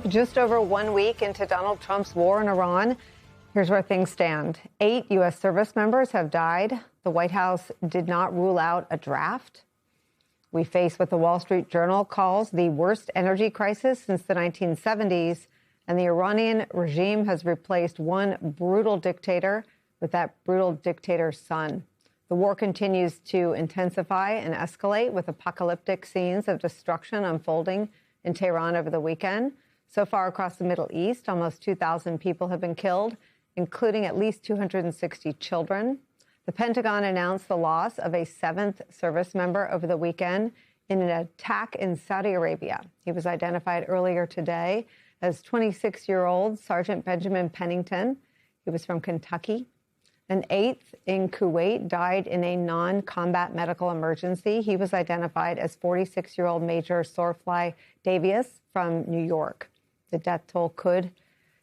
Just over 1 week into Donald Trump's war in Iran, here's where things stand. 8 U.S. service members have died. The White House did not rule out a draft. We face what the Wall Street Journal calls the worst energy crisis since the 1970s, and the Iranian regime has replaced one brutal dictator with that brutal dictator's son. The war continues to intensify and escalate, with apocalyptic scenes of destruction unfolding in Tehran over the weekend. So far across the Middle East, almost 2,000 people have been killed, including at least 260 children. The Pentagon announced the loss of a 7th service member over the weekend in an attack in Saudi Arabia. He was identified earlier today as 26-year-old Sergeant Benjamin Pennington. He was from Kentucky. An 8th in Kuwait died in a non-combat medical emergency. He was identified as 46-year-old Major Sorfly Davies from New York. The death toll could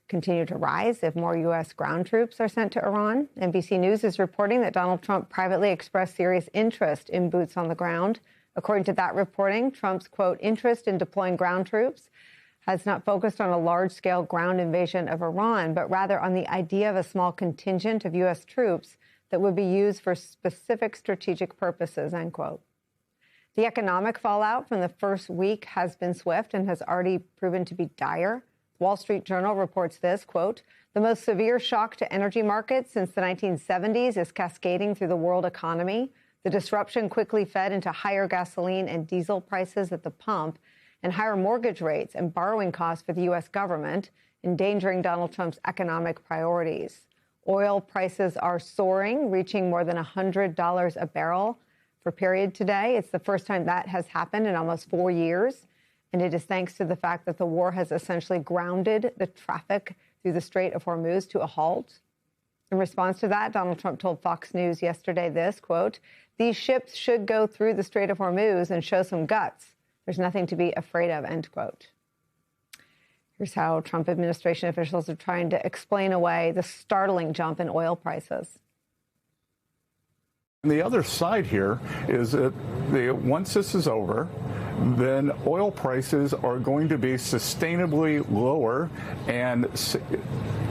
continue to rise if more U.S. ground troops are sent to Iran. NBC News is reporting that Donald Trump privately expressed serious interest in boots on the ground. According to that reporting, Trump's, quote, interest in deploying ground troops has not focused on a large-scale ground invasion of Iran, but rather on the idea of a small contingent of U.S. troops that would be used for specific strategic purposes, end quote. The economic fallout from the first week has been swift and has already proven to be dire. Wall Street Journal reports this, quote, the most severe shock to energy markets since the 1970s is cascading through the world economy. The disruption quickly fed into higher gasoline and diesel prices at the pump and higher mortgage rates and borrowing costs for the U.S. government, endangering Donald Trump's economic priorities. Oil prices are soaring, reaching more than $100 a barrel for period today. It's the first time that has happened in almost 4 years. And it is thanks to the fact that the war has essentially grounded the traffic through the Strait of Hormuz to a halt. In response to that, Donald Trump told Fox News yesterday this, quote, these ships should go through the Strait of Hormuz and show some guts. There's nothing to be afraid of, end quote. Here's how Trump administration officials are trying to explain away the startling jump in oil prices. And the other side here is that once this is over, then oil prices are going to be sustainably lower and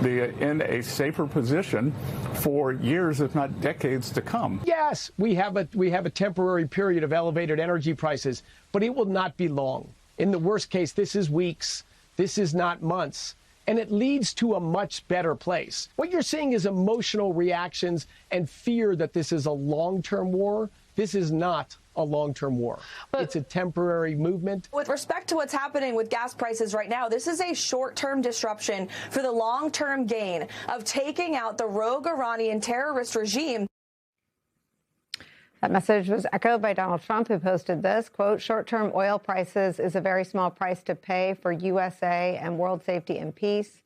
in a safer position for years, if not decades, to come. Yes, we have a temporary period of elevated energy prices, but it will not be long. In the worst case, this is weeks. This is not months. And it leads to a much better place. What you're seeing is emotional reactions and fear that this is a long-term war. This is not a long-term war. But it's a temporary movement. With respect to what's happening with gas prices right now, this is a short-term disruption for the long-term gain of taking out the rogue Iranian terrorist regime. That message was echoed by Donald Trump, who posted this, quote, short-term oil prices is a very small price to pay for USA and world safety and peace.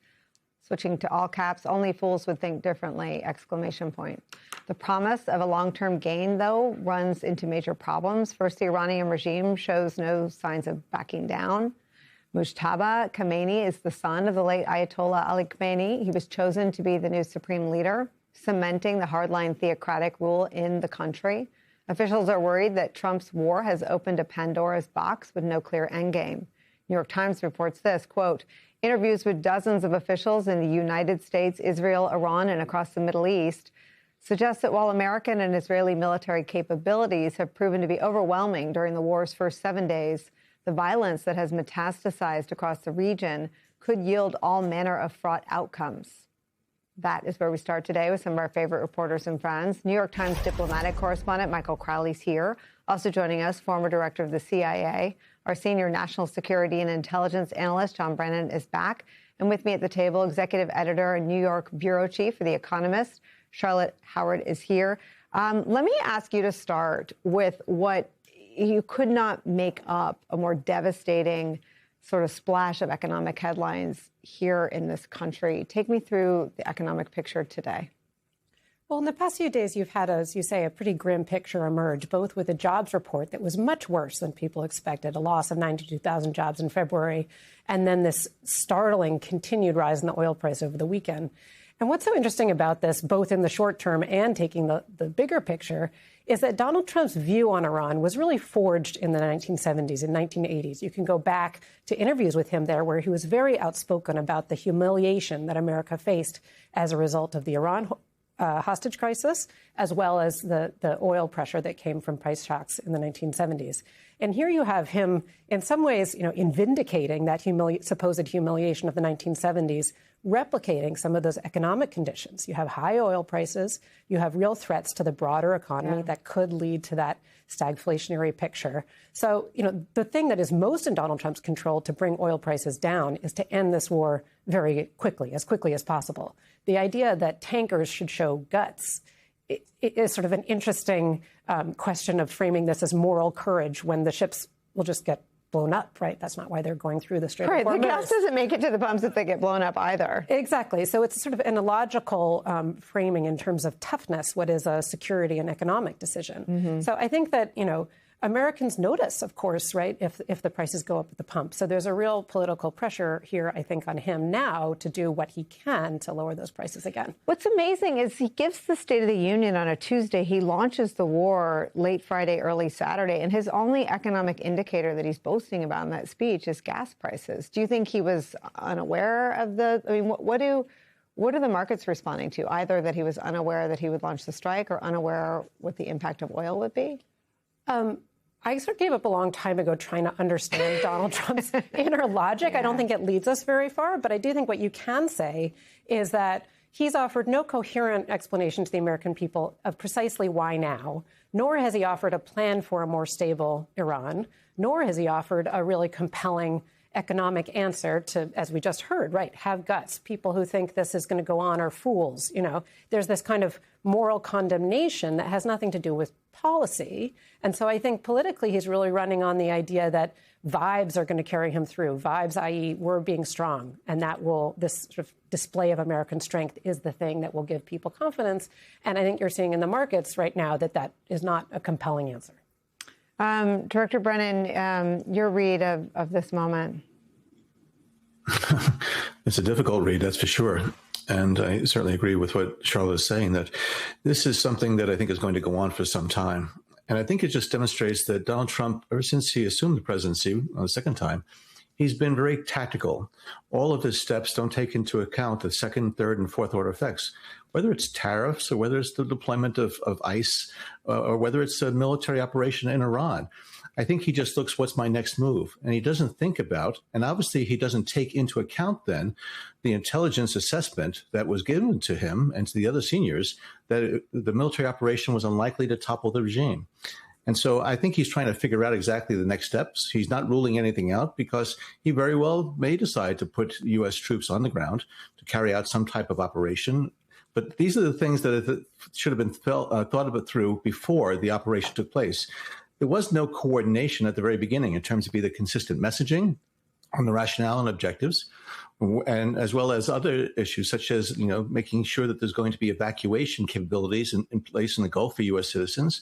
Switching to all caps, only fools would think differently, exclamation point. The promise of a long-term gain, though, runs into major problems. First, the Iranian regime shows no signs of backing down. Mujtaba Khamenei is the son of the late Ayatollah Ali Khamenei. He was chosen to be the new supreme leader, cementing the hardline theocratic rule in the country. Officials are worried that Trump's war has opened a Pandora's box with no clear endgame. New York Times reports this, quote, interviews with dozens of officials in the United States, Israel, Iran, and across the Middle East suggest that while American and Israeli military capabilities have proven to be overwhelming during the war's first 7 days, the violence that has metastasized across the region could yield all manner of fraught outcomes. That is where we start today with some of our favorite reporters and friends. New York Times diplomatic correspondent Michael Crowley's here. Also joining us, former director of the CIA. Our senior national security and intelligence analyst, John Brennan, is back. And with me at the table, executive editor and New York bureau chief for The Economist, Charlotte Howard, is here. Let me ask you to start with what you could not make up, a more devastating sort of splash of economic headlines here in this country. Take me through the economic picture today. Well, in the past few days, you've had, as you say, a pretty grim picture emerge, both with a jobs report that was much worse than people expected, a loss of 92,000 jobs in February, and then this startling continued rise in the oil price over the weekend. And what's so interesting about this, both in the short term and taking the bigger picture, is that Donald Trump's view on Iran was really forged in the 1970s and 1980s. You can go back to interviews with him there where he was very outspoken about the humiliation that America faced as a result of the Iran hostage crisis, as well as the oil pressure that came from price shocks in the 1970s. And here you have him, in some ways, in vindicating that supposed humiliation of the 1970s, replicating some of those economic conditions. You have high oil prices. You have real threats to the broader economy that could lead to that stagflationary picture. So, the thing that is most in Donald Trump's control to bring oil prices down is to end this war very quickly as possible. The idea that tankers should show guts it is sort of an interesting question of framing this as moral courage when the ships will just get blown up, right? That's not why they're going through the Strait of Hormuz. Right, the gas doesn't make it to the pumps if they get blown up either. Exactly. So it's sort of an illogical framing in terms of toughness, what is a security and economic decision. Mm-hmm. So I think that, Americans notice, of course, right, if the prices go up at the pump. So there's a real political pressure here, I think, on him now to do what he can to lower those prices again. What's amazing is he gives the State of the Union on a Tuesday. He launches the war late Friday, early Saturday, and his only economic indicator that he's boasting about in that speech is gas prices. Do you think he was unaware of what are the markets responding to? Either that he was unaware that he would launch the strike or unaware what the impact of oil would be? I sort of gave up a long time ago trying to understand Donald Trump's inner logic. Yeah. I don't think it leads us very far, but I do think what you can say is that he's offered no coherent explanation to the American people of precisely why now, nor has he offered a plan for a more stable Iran, nor has he offered a really compelling economic answer to, as we just heard, right, have guts. People who think this is going to go on are fools. There's this kind of moral condemnation that has nothing to do with policy. And so I think politically he's really running on the idea that vibes are going to carry him through. Vibes, i.e. we're being strong. And this sort of display of American strength is the thing that will give people confidence. And I think you're seeing in the markets right now that is not a compelling answer. Director Brennan, your read of this moment. It's a difficult read, that's for sure. And I certainly agree with what Charlotte is saying, that this is something that I think is going to go on for some time. And I think it just demonstrates that Donald Trump, ever since he assumed the presidency the second time, he's been very tactical. All of his steps don't take into account the second, third, and fourth order effects, whether it's tariffs or whether it's the deployment of ICE or whether it's a military operation in Iran. I think he just looks, what's my next move? And he doesn't think about, and obviously he doesn't take into account then the intelligence assessment that was given to him and to the other seniors that the military operation was unlikely to topple the regime. And so I think he's trying to figure out exactly the next steps. He's not ruling anything out because he very well may decide to put U.S. troops on the ground to carry out some type of operation. But these are the things that should have been thought about through before the operation took place. There was no coordination at the very beginning in terms of either consistent messaging on the rationale and objectives, and as well as other issues such as, making sure that there's going to be evacuation capabilities in place in the Gulf for U.S. citizens.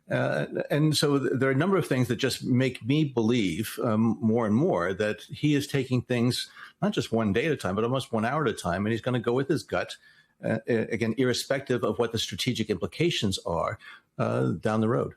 And so there are a number of things that just make me believe more and more that he is taking things not just one day at a time, but almost 1 hour at a time. And he's going to go with his gut, again, irrespective of what the strategic implications are down the road.